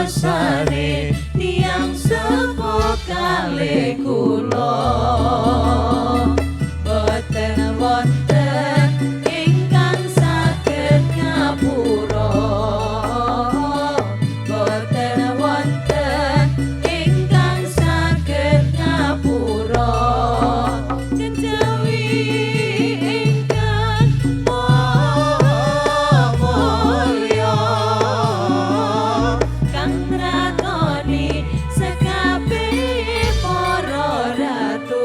dosane tiang sepuh kalih kula boten wonten ingkang saged ngapura boten wonten ingkang saged ngapura kejawi ingkang mulya kang ratoni sekabeh para ratu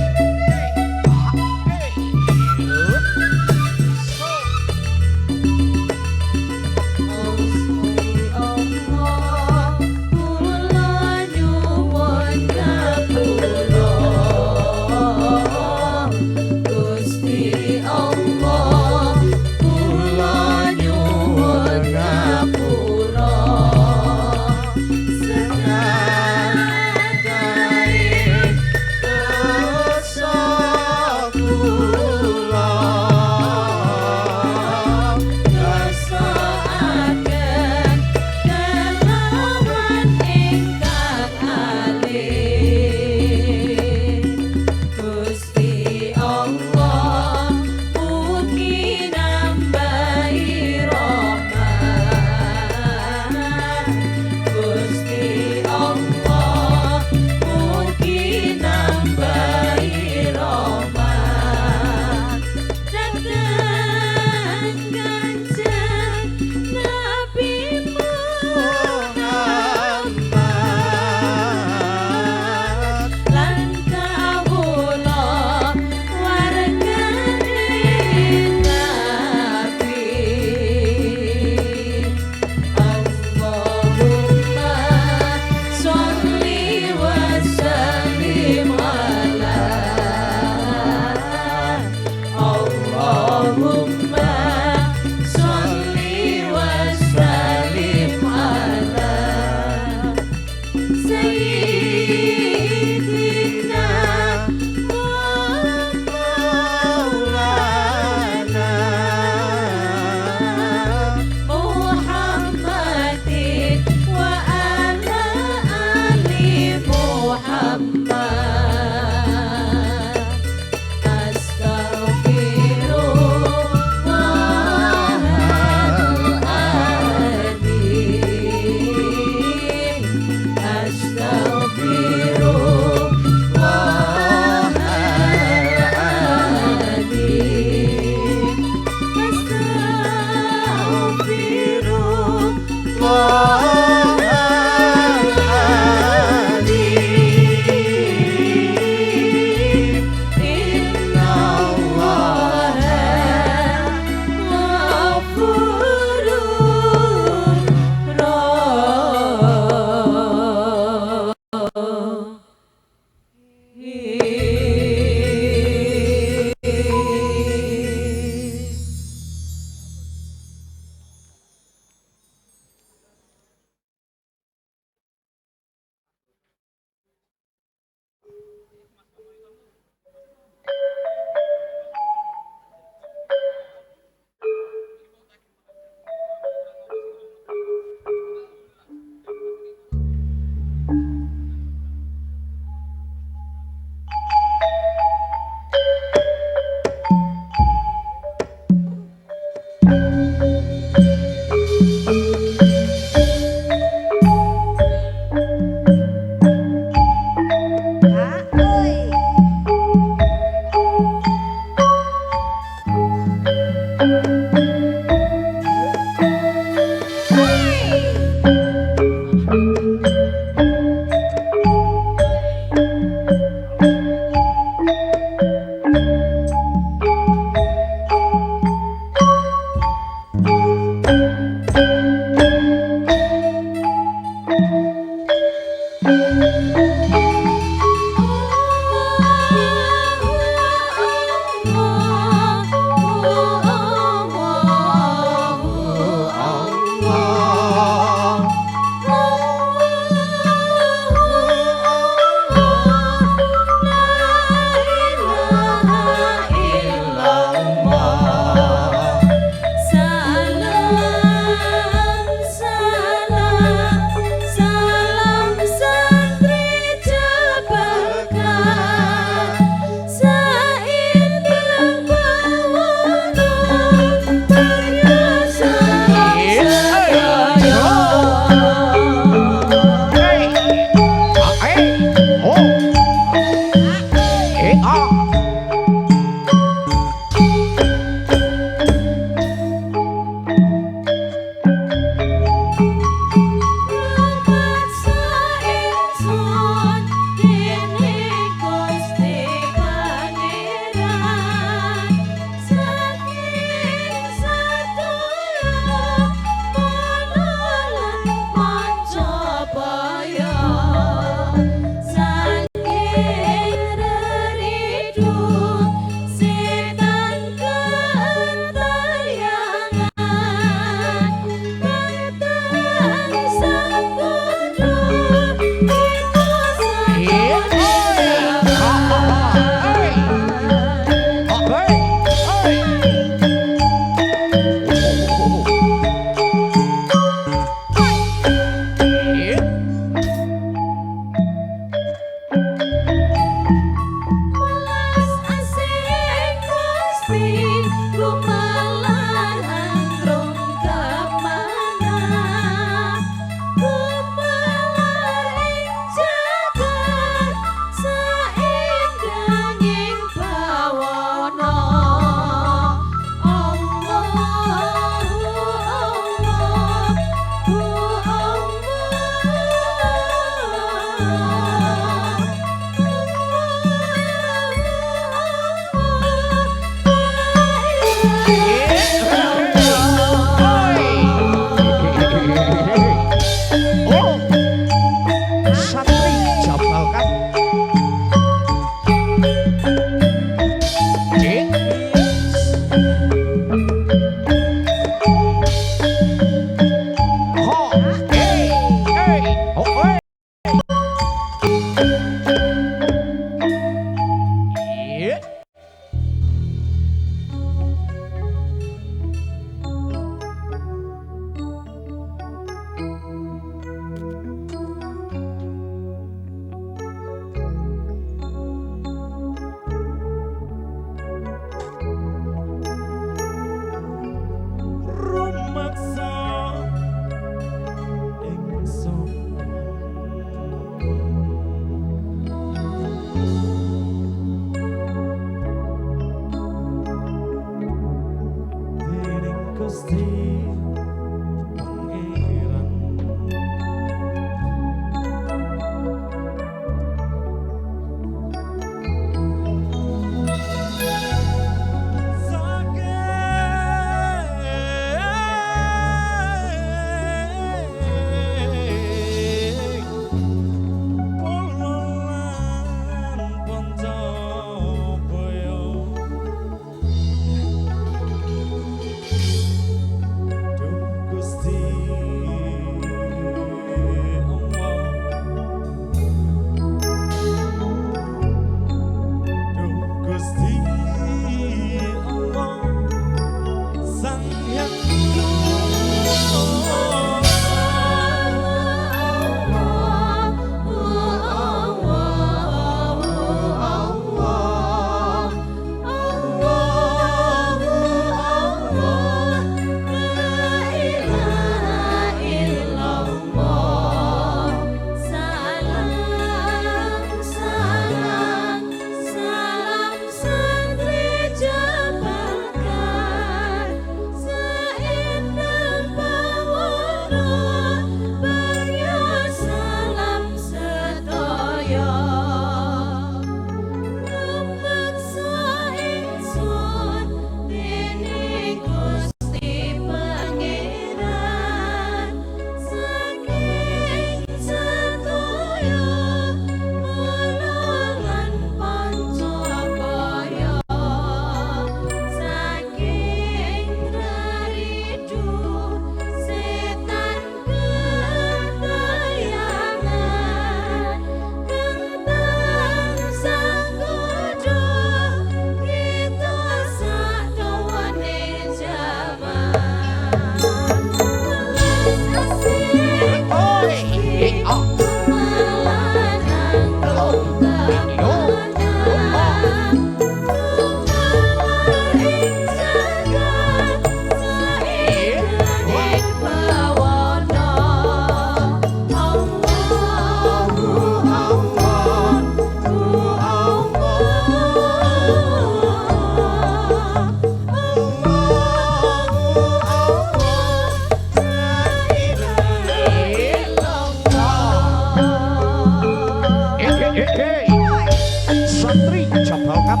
Santri Jabal Kap.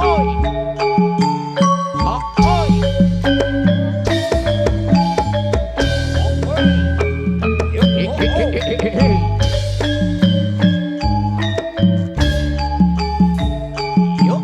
Oi. Oh, oi. Oh, oi. Yuk.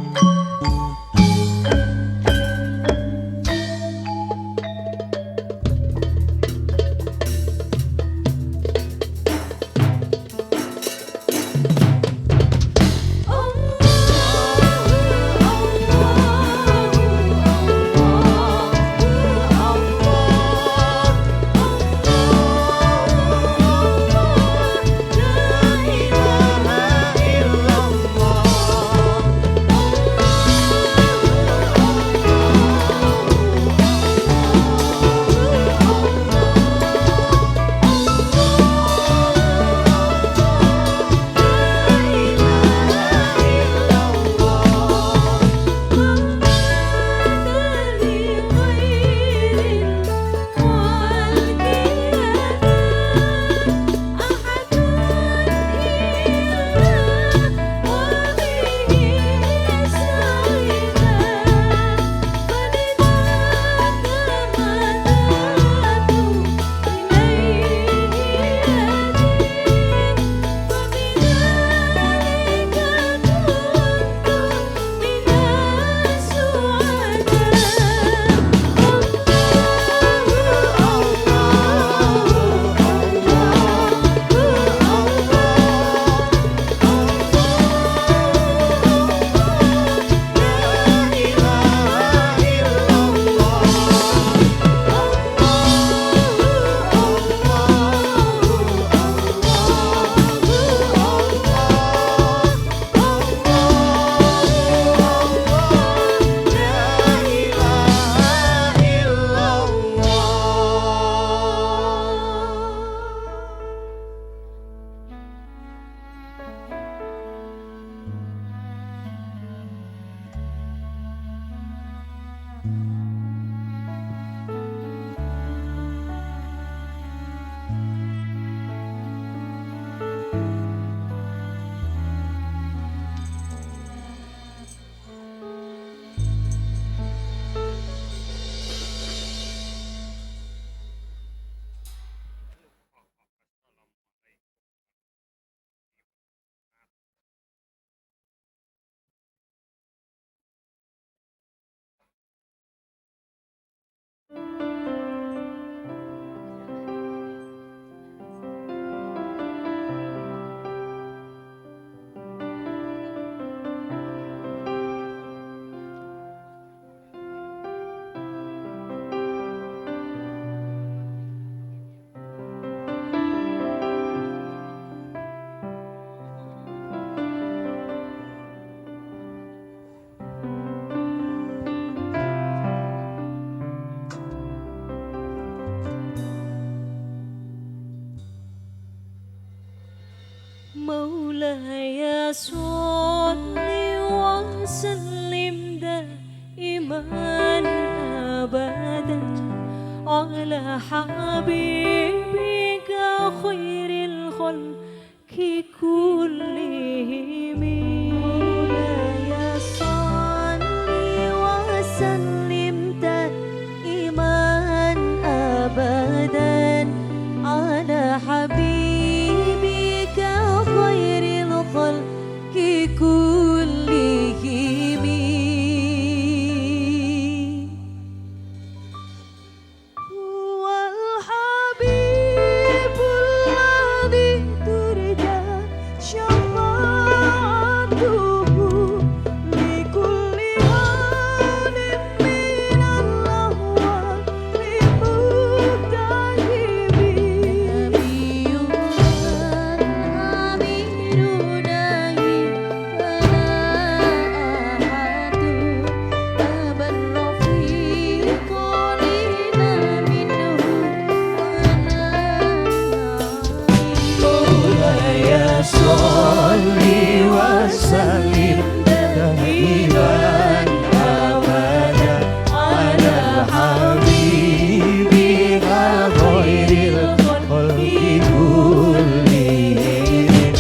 مولاي صل وسلم دائما أبدا على حبيبك خير الخلق كلهم مولاي صل وسلم دائما أبدا على حبيبك خير الخلق كلهم هو الحبيب الذي ترجى شفاعته لكل آن من الأهوال المتهمين Sholli wa sallim daiman abada ala habibika khairil khalqi kullihim.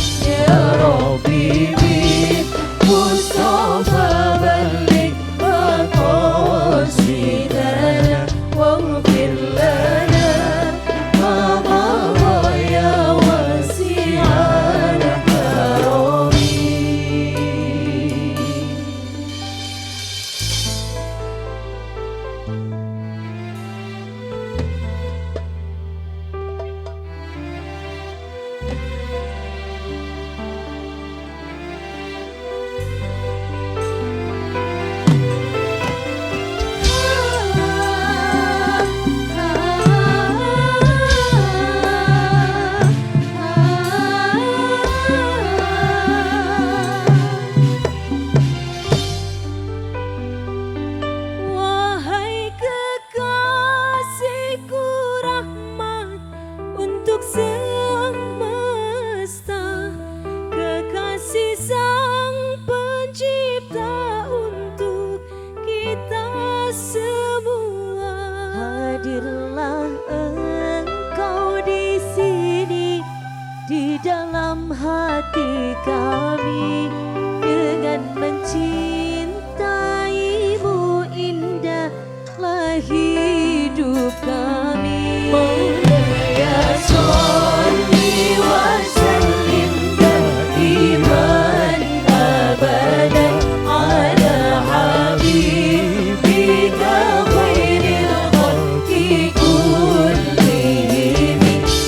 dalam hati kami dengan mencintaimu indahlah hidup kami. Ya sholli wa sallim daiman abadan ala habibika khairil khalqi kullihim.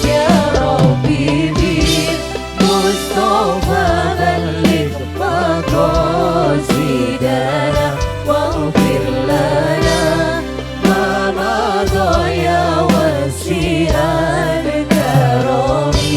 Ya Rabbi bil Mustafa balligh maqasidana waghfir lana ma madha ya wasi'al karami.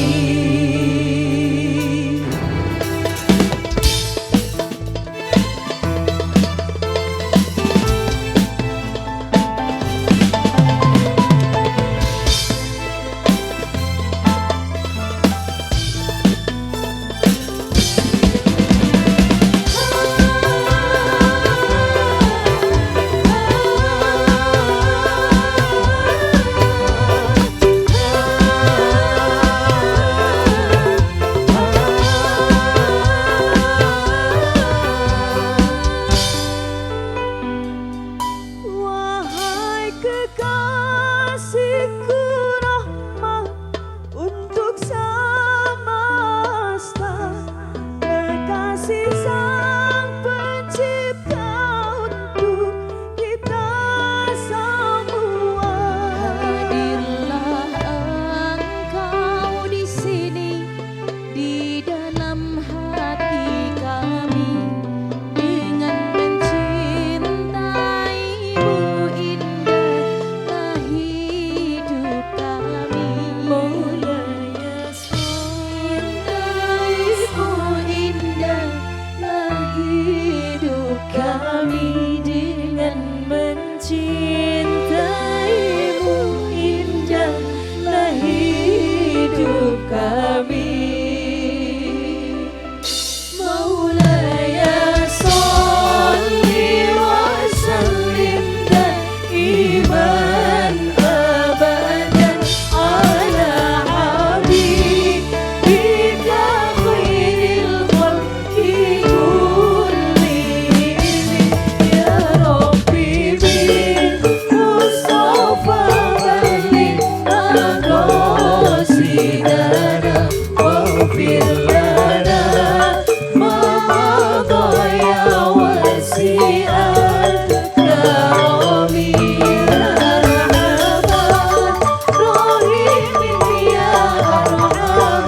Wahai kekasihku, rahmat untuk semesta, kekasih Sang Pencipta untuk kita semua. Hadirlah Engkau di sini di dalam hati kami dengan mencintaimu indahlah hidup kami. Mencintaimu indahlah hidup kami dengan mencintaimu indahlah hidup kami. Maulaya sholli wa sallim daiman abadan ala habibika khairil khalqi kullihim. Ya Rabbi bil Mustafa balligh maqasidana waghfir lana ma madha ya wasi'al karami. Ya Arhamar Rahimin, ya Rahman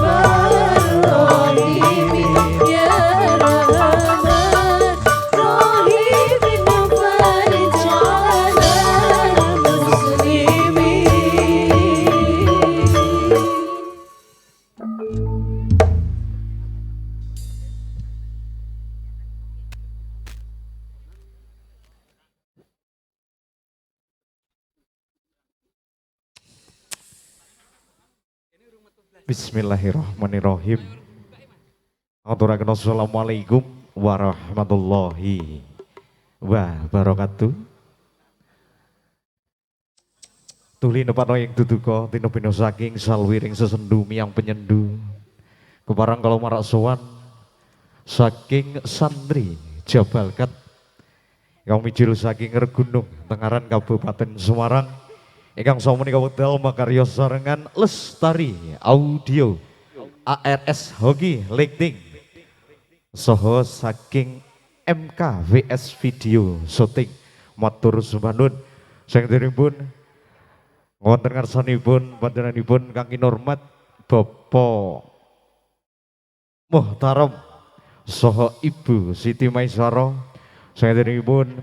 Rahimin, farij 'alal muslimin. Bismillahirrahmanirrahim. Aturaken assalamualaikum warahmatullahi wabarakatuh. Tuli nepano yang duduka tino bino saking salwiring sesendu miang penyendu. Keparang kalau marak sowan saking santri Jabalkat yang mijil saking Regunung Tengaran Kabupaten Semarang. Ingkang sampun wekdal makarya sarengan Lestari Audio ARS Hoki Lighting saha saking MK VS Video Shooting matur sumanun sing deripun wonten ngarsanipun panjenenganipun kang kinurmat Bapak Muhtaram saha Ibu Siti Maisara sing deripun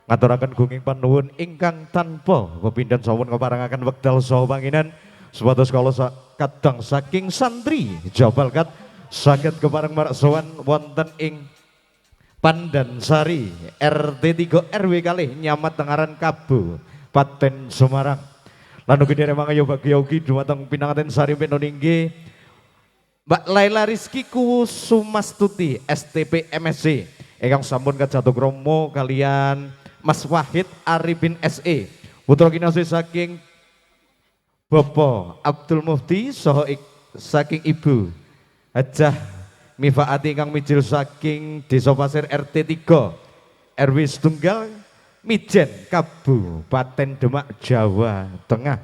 ngaturaken gunging panuwun ingkang tanpa pepindhan sampun keparengaken wekdal saha panginan supados kala kadang saking santri Jabalkat saged kepareng marak sowan wonten ing Pandansari RT 3 RW kalih Nyamat Tengaran Kabupaten Semarang. Lan ugi dereng mangayo bagya ugi dumateng pinanganten sari pinuninggi Mbak Laila Rizky Kusumastuti STP MSc ingkang sampun kajatuh kromo kalian Mas Wahid Arifin SE putra kinasih saking Bapak Abdul Mufti saha saking Ibu Hajah Mifaati ingkang mijil saking Desa Pasir RT 3 RW Setunggal Mijen Kabupaten Demak Jawa Tengah.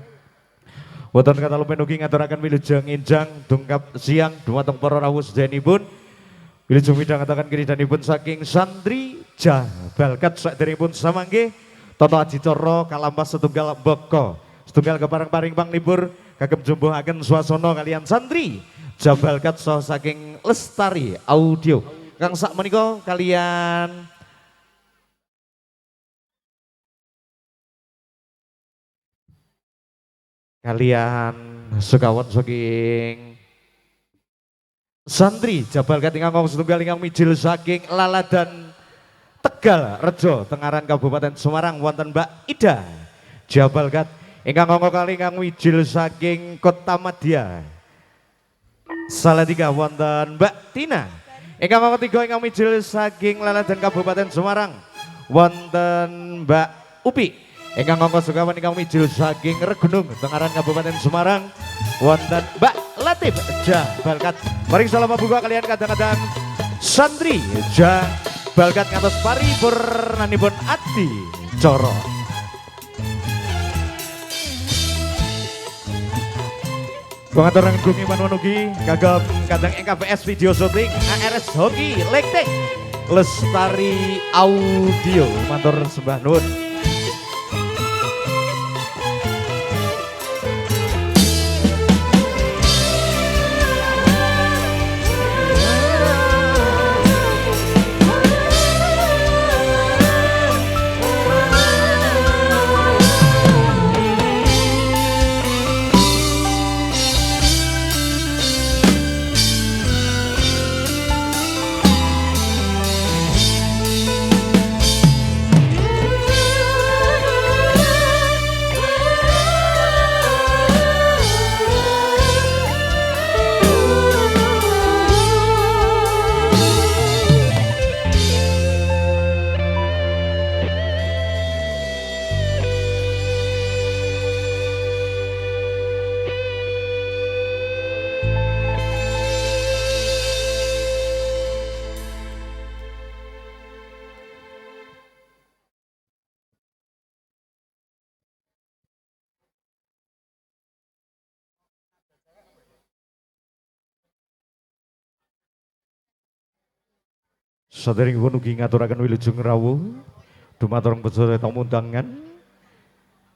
Wonten katalupen ugi ngaturaken wilujeng enjang dungkap siang dumateng para rawuh sedayanipun. Wilujeng midhang ngatakan kiridanipun saking santri Jabalkat saderengipun samangke Toto Ajicara kalampas setunggal boko setunggal kepareng-paring panglipur kagem jumbuhaken swasana kalian santri Jabalkat saha saking Lestari Audio kang sak menika kalian sekawan saking santri Jabalkat ingkang ngong setunggal ingkang mijil saking Laladan Tegal Rejo Tengaran Kabupaten Semarang wonten Mbak Ida Jabalkat ingkang ngong kali ingkang mijil saking Kota Madya Salatiga wonten Mbak Tina ingkang ngong ketiga ingkang mijil saking Laladan Kabupaten Semarang wonten Mbak Upi ingkang ngong sekawan ingkang mijil saking Regunung Tengaran Kabupaten Semarang wonten Mbak Latif Jabalkat. Mari salam buka kalian kadang-kadang santri Jabalkat ngatos paripurnanipun adi coro. Pengatur Gungi Manunugi kagem kadang NKPS video shooting ARS Hoki Lektek Lestari Audio matur sembah nuwun. Saderengipun ugi ngaturaken wilujeng rawuh dumateng peserta tamu undangan.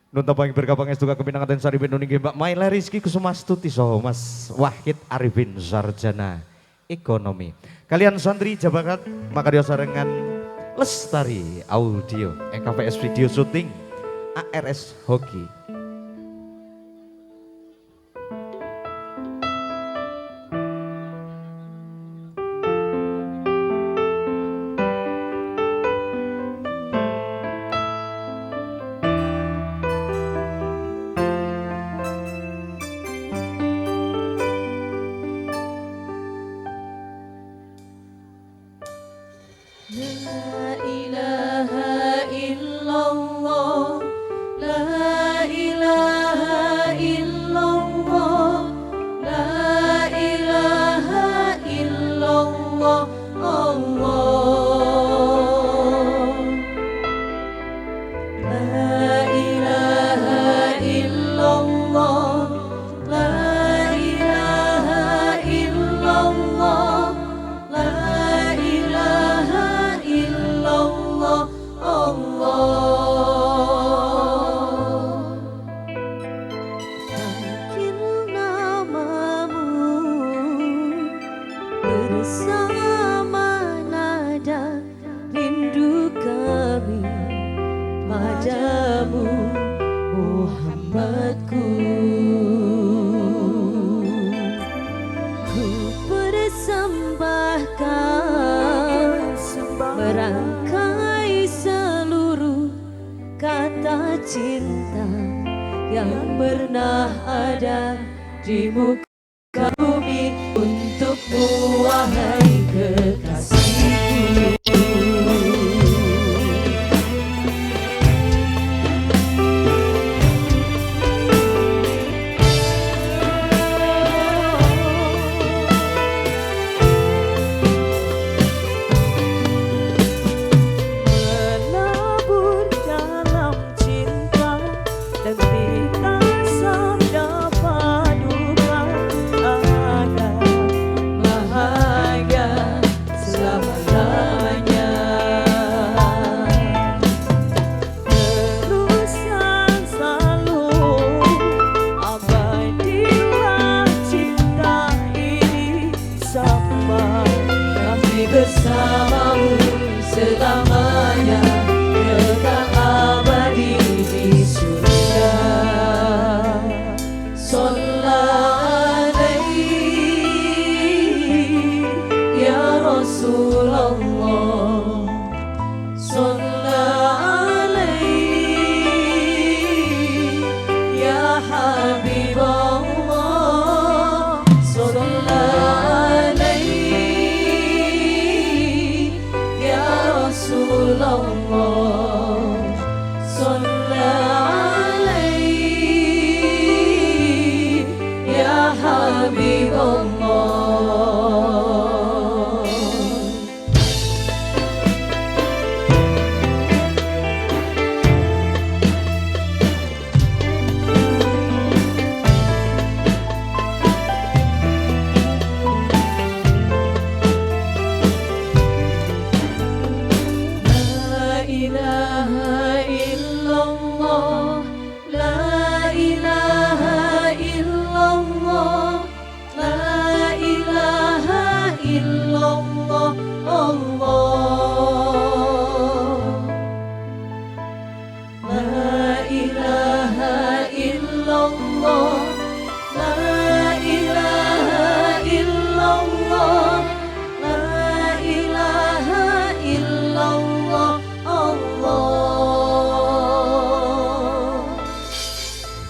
Nun tapang berkah pangestu kepinangaten saripun nggih Mbak Maila Rizky Kusumastuti saha Mas Wahid Arifin sarjana ekonomi. Kalian santri Jabalkat makarya sarengan Lestari Audio NKPS video shooting ARS Hoki. La ilaha illallah, la ilaha illallah, la ilaha illallah, Allah. La ilaha illallah, la ilaha illallah, la ilaha illallah, Allah. Panggil namamu bersama nada rindu kami padamu, Muhammadku. Ku persembahkan merangkai seluruh kata cinta yang pernah ada di muka bumi untukmu, wahai kekasihku. bersamamu selamanya, kekal abadi di surga. Sallallahu alaihi ya Rasulullah, sallallahu alaihi ya Habibullah, sallallahu alaihi ya Rasulullah, sallallahu alaihi ya Habibullah.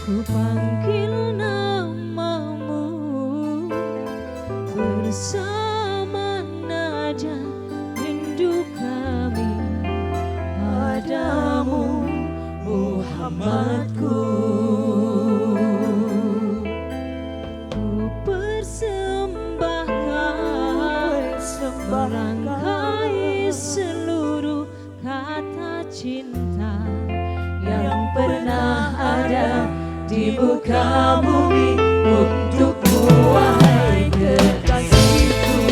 Ku panggil namamu bersama nada rindu kami padamu Muhammadku. Ku persembahkan merangkai seluruh kata cinta yang pernah ada di muka bumi untukmu, wahai kekasihku.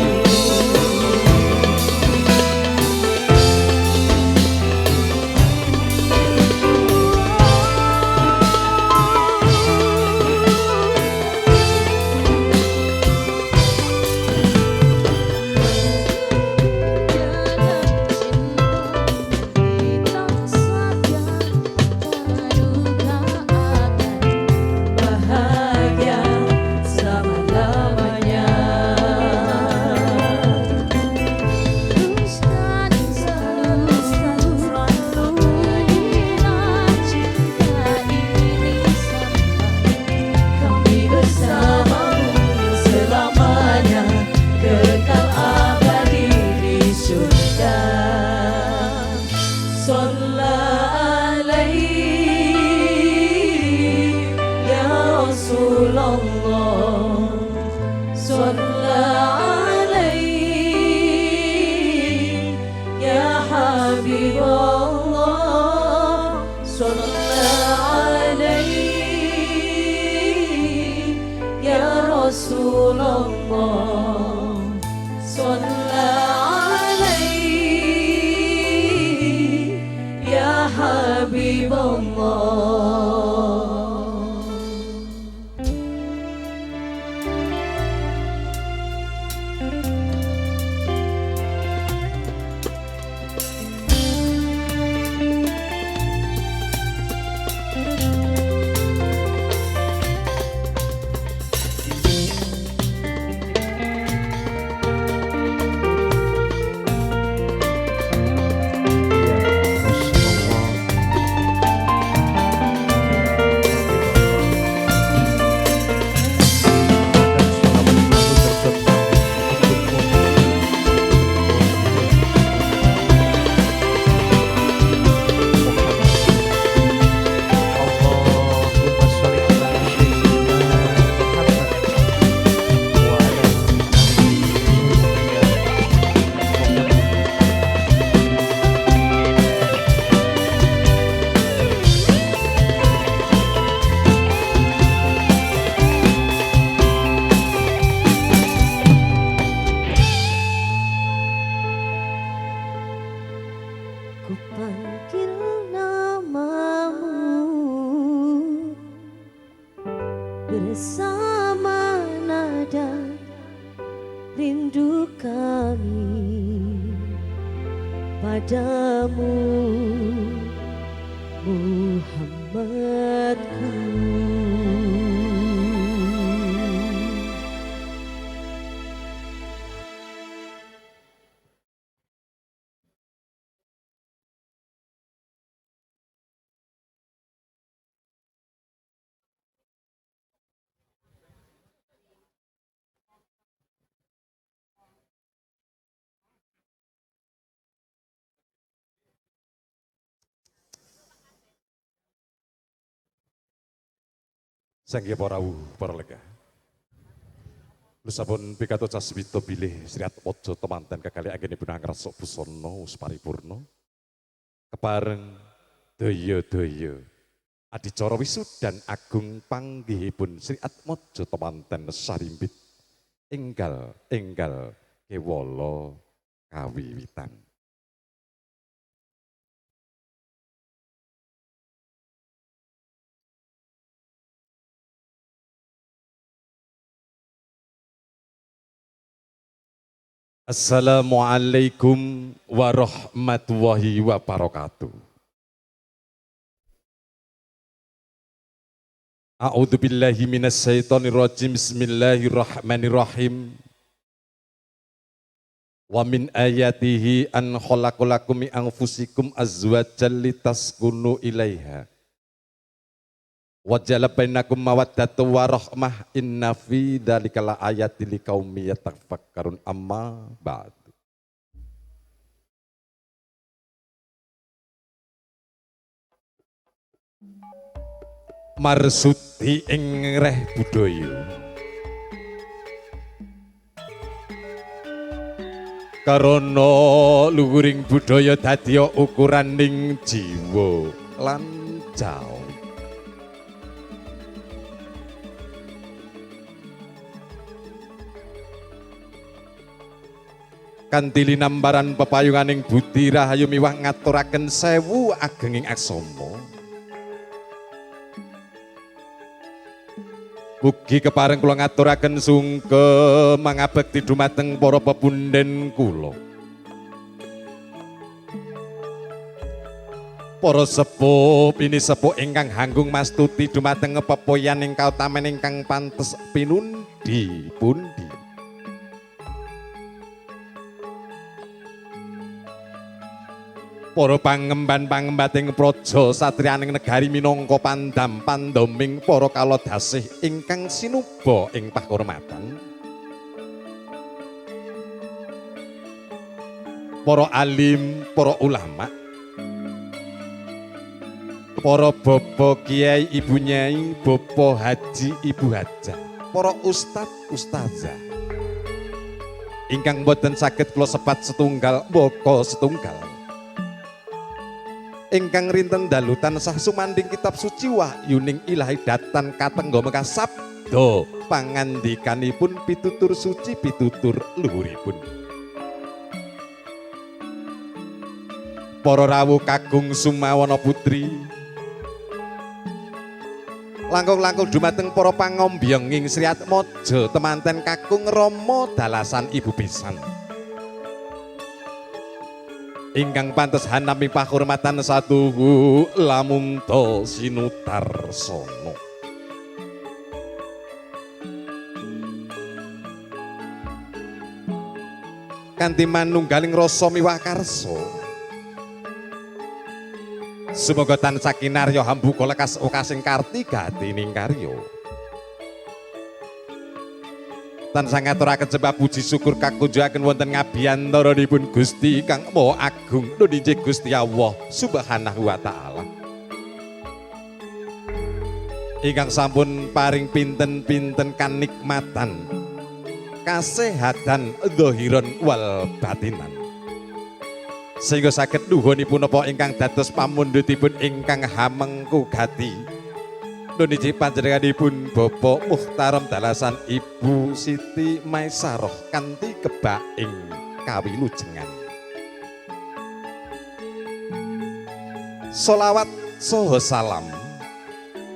Rasulullah, sallallahu alaihi ya Habibullah. rindu kami padamu Muhammadku. Sangya para para lega. Lusapun pikato caswito bilih Sri Atmojo temanten kekalih anggenipun angrasa busana paripurna. Kepareng daya-daya adicara wisudan agung panggihipun Sri Atmojo temanten sarimbit enggal kewala kawiwitan. Assalamualaikum warahmatullahi wabarakatuh. A'udzu billahi minasyaitonir rajim. Bismillahirrahmanirrahim. Wa min ayatihi an khalaqalakum min anfusikum azwajan litaskunu ilaiha. Wa ja'ala bainakum mawaddatan wa rahmah inna fi dzalika laayatil liqaumin yatafakkarun amma ba'd. Marsudi ing reh budaya karana luhuring budaya dadi ukuraning jiwa lan jauh. Kanthi linambaran pepayunganing budi rahayu miwah ngaturaken sewu agenging aksama. Mugi kepareng kula ngaturaken sungkem mangabekti dumateng para pepundhen kula. Para sepuh pini sepuh ingkang hanggung mastuti dumateng pepoyan ing kautamen ingkang pantes pinundi pundi. Para pangemban-pangembating praja satriyaning negari minangka pandam pandoming para kalodasih ingkang sinuba ing pahormatan. Para alim, para ulama, para bapak kiai, ibu nyai, bapak haji, ibu hajah, para ustad, ustazah ingkang boten saged kula sebat setunggal mbaka setunggal. Ingkang rinten dalu tansah sumanding kitab suci wahyuning Ilahi datan katengga meka sabda pangandikanipun pitutur suci pitutur luhuripun. Para rawuh kagung sumawana putri, langkung-langkung dumateng para pangombiyenging Sri Atmojo temanten kakung Rama dalasan ibu pisan. Ingkang pantes hanami pahormatan satuhu lamunta sinutarsana. Kanthi manunggaling rasa miwah karsa sumuga tansah kinarya hambuka lekas okasing kartigatining karya. Tansah ngaturaken sembah puji syukur kakunjuaken wonten ngabiyantaranipun Gusti kang Maha Agung nuninjih Gusti Allah Subhanahu wa taala. Ingkang sampun paring pinten-pinten kanikmatan, kasehatan zahiran wal batinan. Sehingga saged nuhunipun apa ingkang dados pamundhutipun ingkang hamengku gati. Nuniji panjenenganipun Bapak Muhtaram dalasan Ibu Siti Maisaroh kanthi kebaing kawilujengan. Sholawat saha salam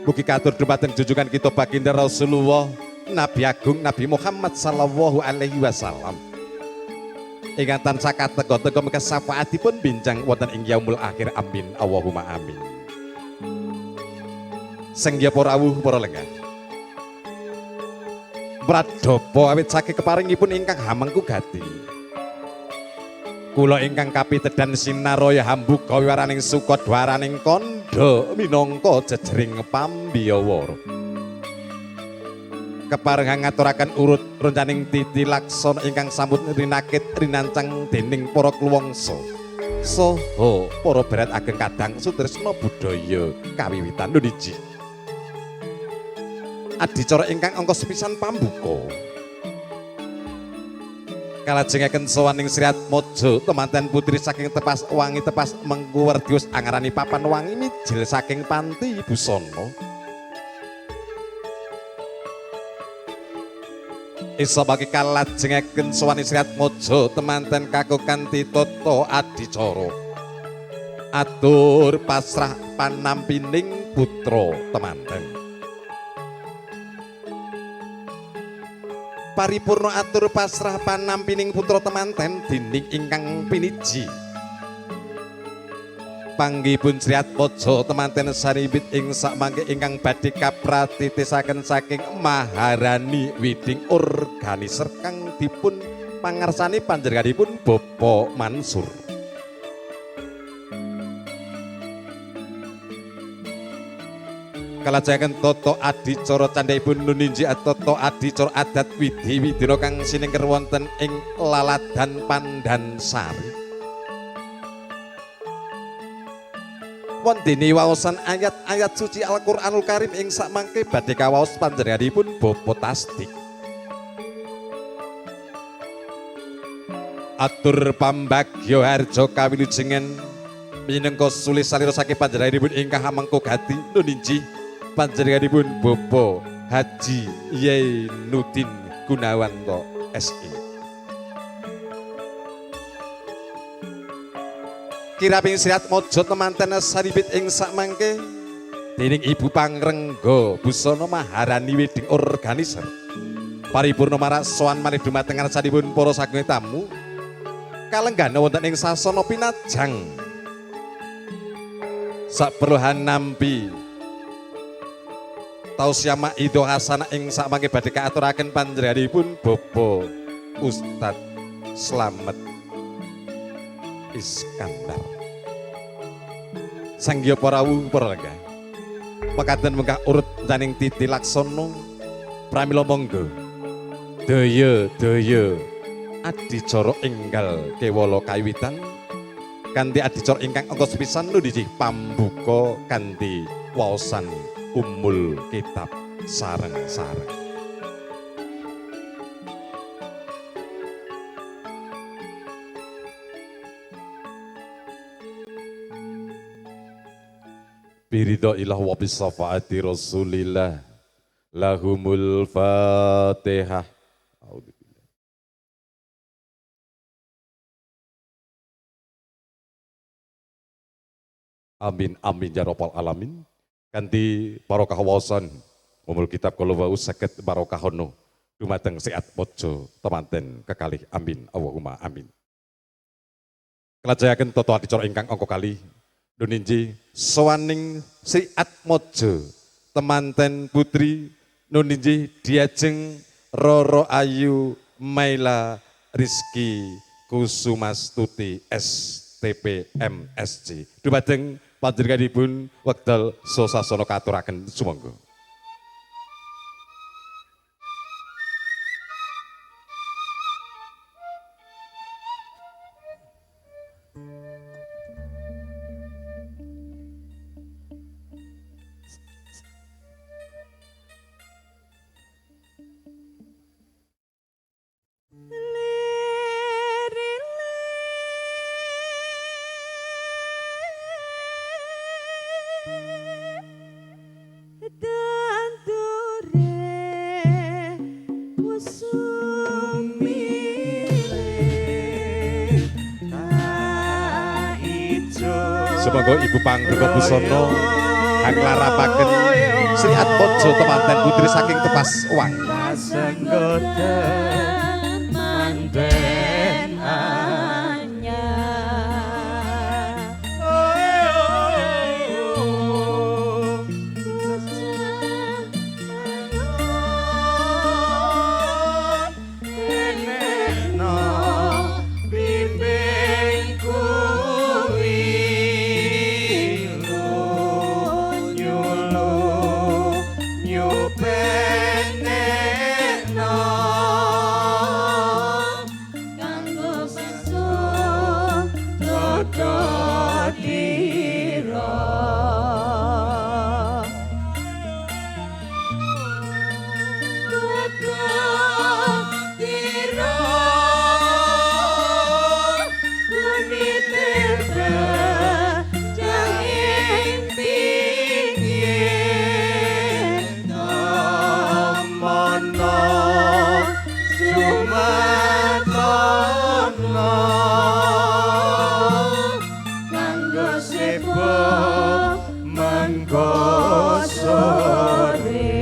mugi katur dumateng junjungan kita baginda Rasulullah Nabi Agung Nabi Muhammad sallallahu alaihi wasallam. ingkang tansah katega-tega menika syafaatipun bincang wonten ing yaumul akhir. Amin Allahumma amin. Senggya para rawuh para lenggah. Pradapa awit saking keparingipun ingkang hamengku gati. Kula ingkang kapitedan sinaraya hambuka wiwaraning suka dwaraning kandha minangka jejering pambiyawara. Keparengan ngaturaken urut roncaning titi laksana ingkang sampun rinakit rinancang dening para kluwangsa saha para barat ageng kadang sutresna budaya kawiwitan nuniji. Adicara ingkang angka sepisan pambuka. Kalajengaken sowaning Sri Atmaja temanten putri saking Tepas Wangi Tepas Mengkuwerdius angarani Papan Wangi mijil saking Panti Busana. Isa bagi kalajengaken sowaning Sri Atmaja temanten kakung kanthi tata adicara. Atur pasrah panampining putra temanten. Paripurna atur pasrah panampining putra temanten dening ingkang piniji. Panggihipun Sri Atmaja temanten saribit ing sakmangke ingkang badhe kapratitisaken saking Maharani Widing Organiser kang dipun pangarsani panjenenganipun Bapak Mansur. Kalajengaken tata adicara candhaipun nuninji tata adicara adat widhi widina kang sinengker wonten ing Laladan Pandansari. Wondene waosan ayat-ayat suci Al-Qur'anul Karim ing sakmangke badhe kawaos panjenenganipun Bapak Tasdik. Atur pambagya harja kawilujengan minangka sulis salira saking panjenenganipun ingkang hamengka gati nuninji panjenenganipun Bapak Haji Yainuddin Gunawanto SI. Kiraping Sri Atmaja temanten saribit ing sakmangke dening Ibu Pangrengga Busana Maharani Widing Organiser. Paripurna marasowan malih dumateng ngarsanipun para saking tamu kalenggana wonten ing sasana pinajang. Saperluhan nampi Tausiama Ido Hasana ing sakmangke badhe kaaturaken panjenenganipun Bapak Ustadz Slamet Iskandar. Sanggya para rawuh para lenggah. Mekaten mengkah urut janing titi laksana pramila monggo. Daya adicara enggal kewala kawiwitan kanthi adicara ingkang angka sepisan nuninji pambuka kanthi waosan Ummul Kitab sareng-sareng. Biridha ilah wa bisafaati Rasulillah lahumul Fatihah. Amin amin ya rabbal alamin. Kanthi barokah waosan Ummul Kitab kula wau saged barokahono dumateng Sri Atmaja temanten kekalih. Amin Allahumma amin. Kelajengaken tata adicara ingkang angka kalih nuninji sowaning Sri Atmaja temanten putri nuninji diajeng Roro Ayu Maila Rizky Kusumastuti STP MSc dumateng panjenenganipun wekdal sasana katuraken sumangga. Sumangga Ibu Pangrengga Busana hanglarapaken Sri Atmaja temanten putri saking Tepas Wangi. Senggoten manten tresno kanggo sibuk mengko sore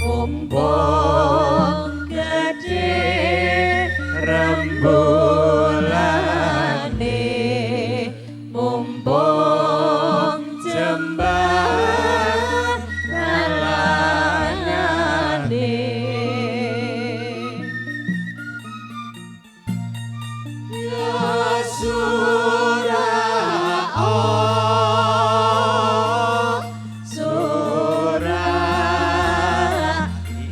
mumpung gede rembulane mumpung jembar kalangane ya surah surah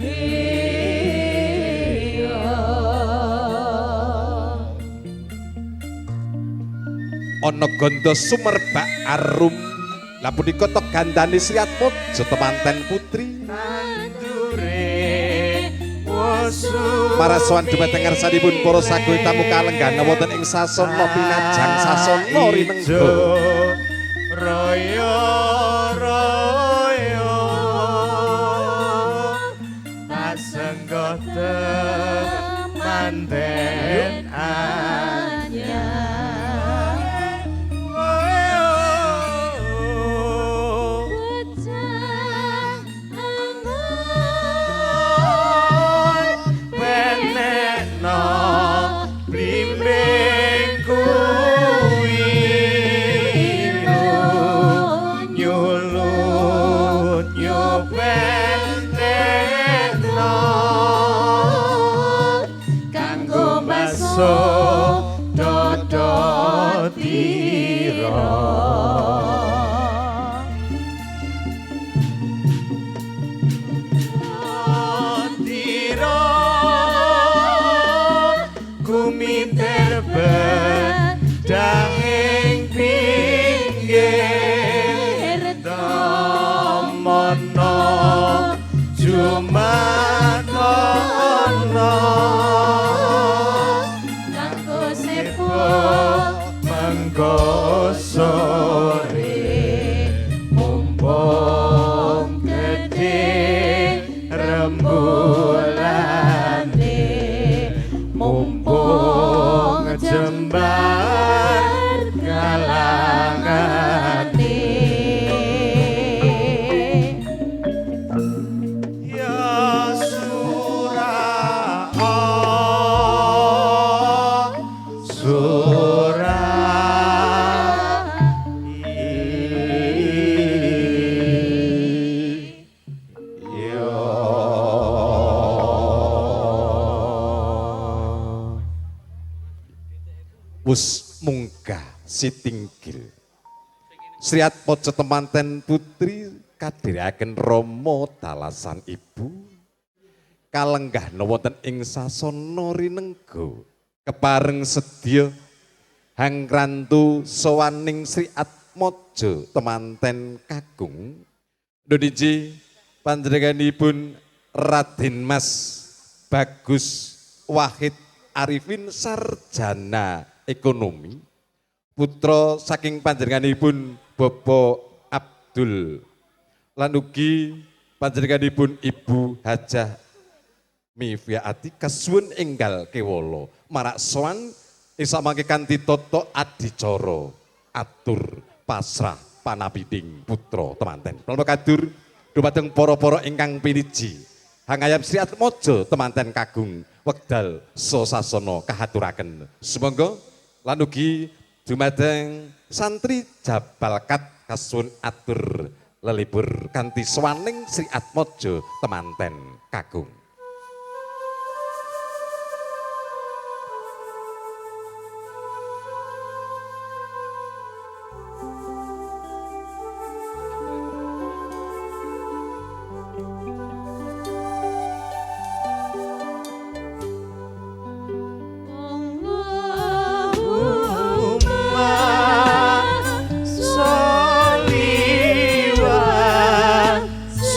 iya ana ganda sumerbak arum lah punika tok gandane Sri Atmojo temanten putri tandure wosu marasowan dumateng ngarsanipun para saguh tamu kalenggana wonten ing sasana pinajang sasana rinengga raya raya pasenggo temanten anyar penekno blimbing kuwi nyulut nyupentekno kanggo baso dodotira tira kumiter bedahing pinggir tamono jumakono kanggo sibuk mengko sore mumpung gede rembulane mumpung jembar kalangane ya surah surah wus munggah sitinggil Sri Atmojo temanten putri kadhiraken rama talasan ibu kalenggahna wonten ing sasana rinengga kepareng sedya hangrantu sowaning Sri Atmojo temanten kagung Dodiji panjenenganipun Raden Mas Bagus Wahid Arifin sarjana ekonomi putra saking panjenenganipun Bapak Abdul lan ugi panjenenganipun Ibu Hajah Mifiaati kasuwun enggal kewala marak sowan isamangke kanthi tata adicara atur pasrah panapiding putra temanten kula kadur dumateng para-para ingkang piniji hangayam Sri Atmojo temanten kagung wekdal sasana kahaturaken sumangga lan ugi dumateng santri Jabalkat kasuwun atur lelipur kanthi swaning Sri Atmojo temanten kagung.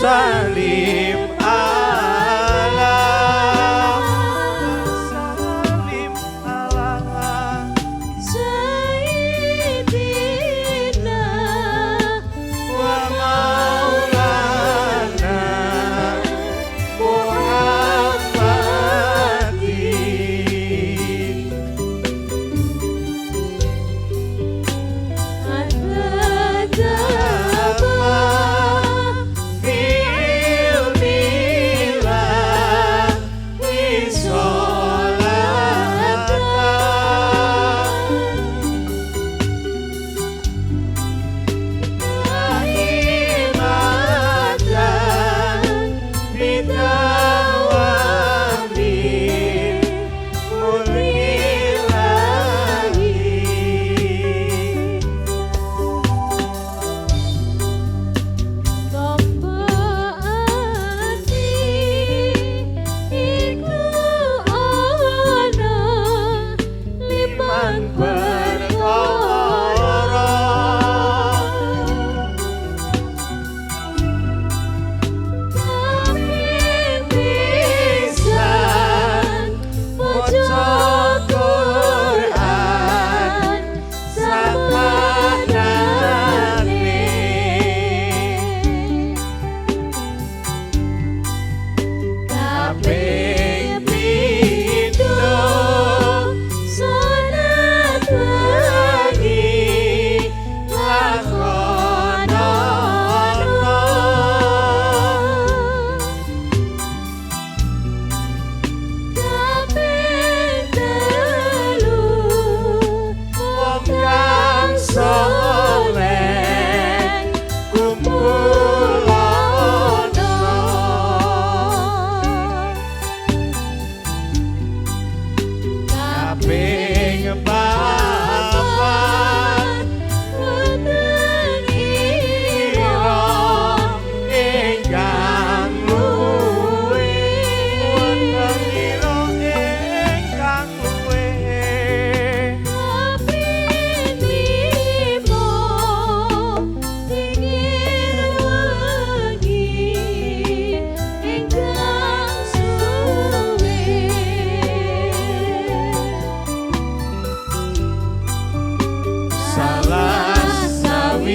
Salim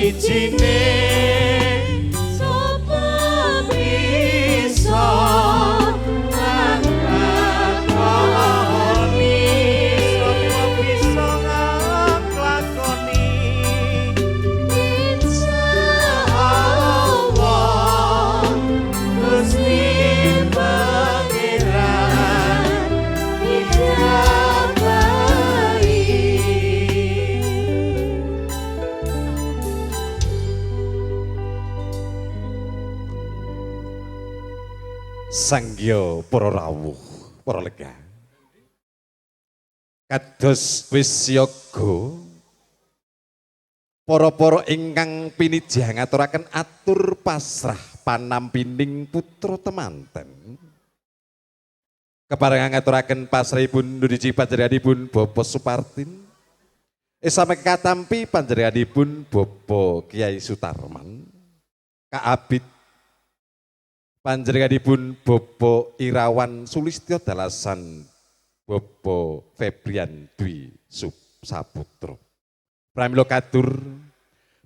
wijine sapa bisa nglakoni sapa bisa nglakoni insyaallah Gusti Pangeran ijabahi. Sanggya para rawuh, para lega. Kados wis yoga para-para ingkang piniji ngaturaken atur pasrah panampining putra temanten. Keparengan ngaturaken pasrahipun nuju panjenenganipun Bapak Supartin. Sami katampi panjenenganipun Bapak Kiai Sutarman. Kaabid panjenenganipun Bapak Irawan Sulistyo Dalasan Bapak Febrian Dwi Saputra. Pramila kadur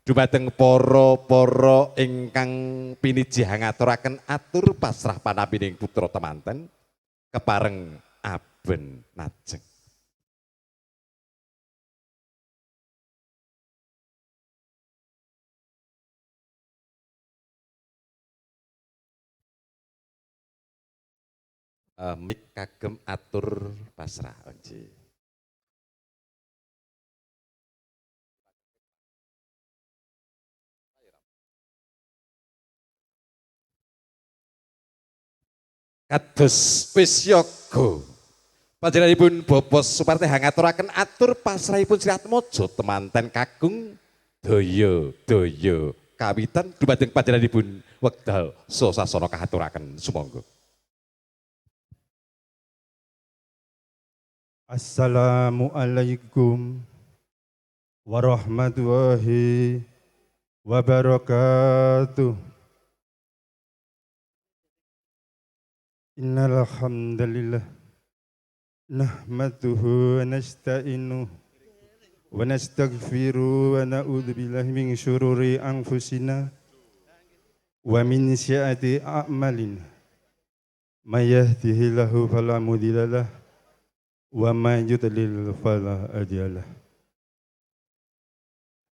dumateng para ingkang piniji ngaturaken atur pasrah panampining putra temanten kepareng aben najeng. Mik kagem atur pasrah onji. Kados wis yoga panjenenganipun Bapak Suparti ngaturaken atur pasrahipun Siratmojo temanten kakung daya kawitan dumateng panjenenganipun wekdal sasana kahaturaken sumangga. Assalamualaikum warahmatullahi wabarakatuh. Innal hamdalillah nahmaduhu wa nasta'inuhu wa nastaghfiruhu wa na'udzu billahi min syururi anfusina wa min sayyiati a'malina. May yahdihillahu fala mudilla lahu wa may yudlil fala hadiya lahu.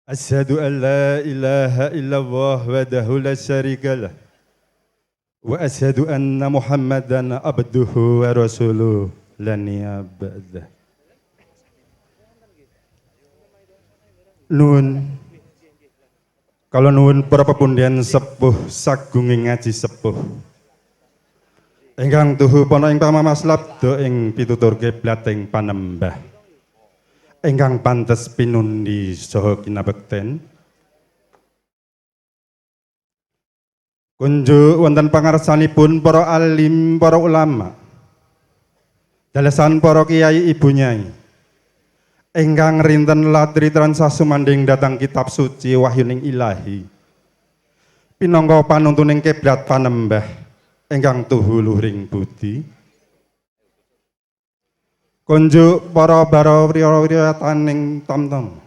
Asyhadu an la ilaha illallah wahdahu la syarika lah wa asyhadu anna Muhammadan abduhu wa rasuluh la nabiyya ba'dah. Nuwun kala nuwun para pepundhen sepuh sagunging ngaji sepuh ingkang tuhu pana ing pamamaslabda ing pitutur kiblat ing panembah ingkang pantes pinundi saha kinabekten. Kunjuk wonten pangarsanipun para alim, para ulama, dalasan para kiai ibu nyai ingkang rinten latri tansah sumandhing dhateng kitab suci wahyuning ilahi pinangka panuntuning kiblat panembah ingkang tuhu luhring budi. Kunjuk para barawiyataning tamtam,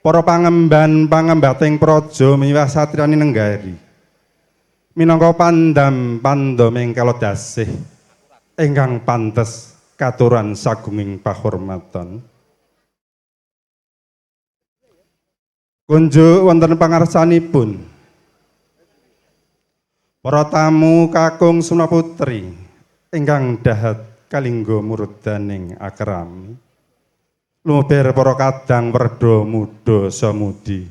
para pangemban-pangembating praja miwah satriyani nenggari minangka pandam-pandaming kalodasih ingkang pantes katuran sagunging pahormatan. Kunjuk wonten pangarsanipun para tamu kakung Sunaputri ingkang dahat kalingga murdaning akrami, lumeber para kadang werda muda samudi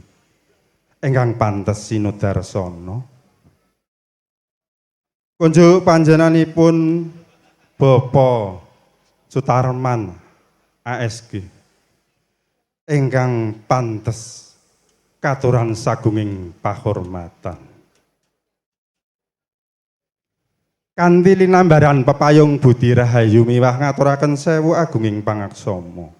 ingkang pantes sinudarsana. Kunjuk panjenenganipun Bapak Sutarman ASG ingkang pantes katuran sagunging pahormatan. Kanthi linambaran pepayung budi rahayu miwah ngaturaken sewu agunging pangaksama.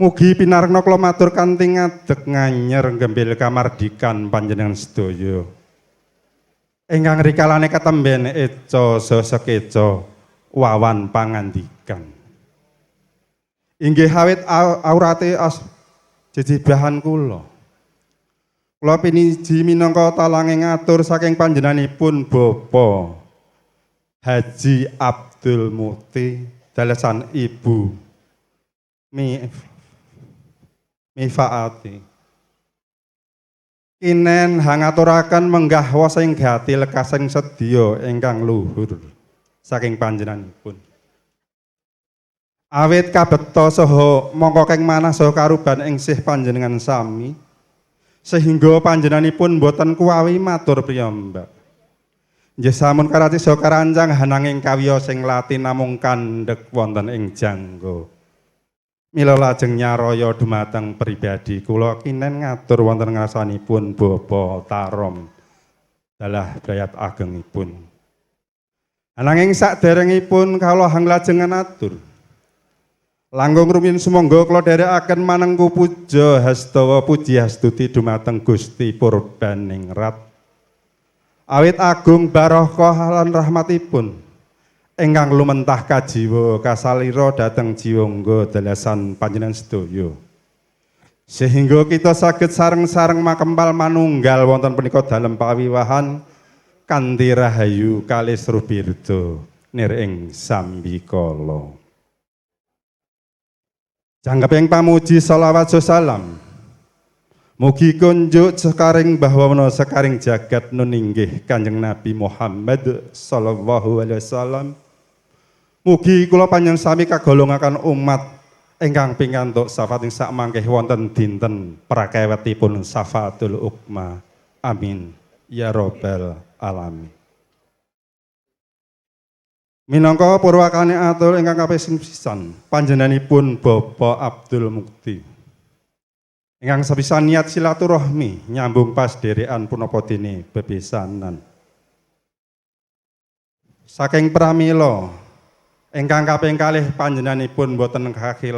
Mugi pinarekna kula matur kanthi ngadeg nganyer ngembil kamardikan panjenengan sedaya. Ingkang rikalane ketemben eca sekeca wawan pangandikan. Inggih awit aurate jejibahan kula. Kula piniji minangka talange ngatur saking panjenenganipun Bapak Haji Abdul Mukti dalesan Ibu Mifaati. Kinen hangaturaken menggah wasing gati lekasing sedya ingkang luhur saking panjenenganipun. Awit kabeta saha mongko keng manah saha karuban ing sih panjenengan sami sehingga panjenenganipun boten kuwawi matur priyambak. Nggih sampun karati saha karanjang hananging kawiya sing lati namung kandhek wonten ing jangga. Mila lajeng nyaraya dumateng pribadi kula kinen ngatur wonten ngarsanipun Bapak Tarom dalah brayat agengipun. Ananging saderengipun kawula lajeng ngatur langkung rumiyin sumangga kula dherekaken manengku puja hastawa puji hastuti dumateng Gusti Purbaningrat. Awit agung barokah lan rahmatipun ingkang lumentah kajiwa kasalira dhateng jiwangga dalasan panjenengan sedaya. Sehingga kita saged sareng-sareng makempal manunggal wonten punika dalem pawiwahan kanthi rahayu kalih srubirda nir ing sambikala. Janggeping pamuji selawat salam. Mugi kunjuk sekaring bahwa sekaring jagat nun inggih Kanjeng Nabi Muhammad sallallahu alaihi wasallam. Mugi kula panjenengan sami kagolongaken umat ingkang pingantuk syafaat ing sak mangkih wonten dinten prakewetipun Syafaatul Ukma. Amin ya rabbal alamin. Minangka purwakane atur ingkang kaping pisan panjenenganipun Bapak Abdul Mukti ingkang sepisan niat silaturahmi nyambung pas derekan punapa dene bebesanan saking pramila ingkang kaping kalih panjenenganipun boten kakhilaf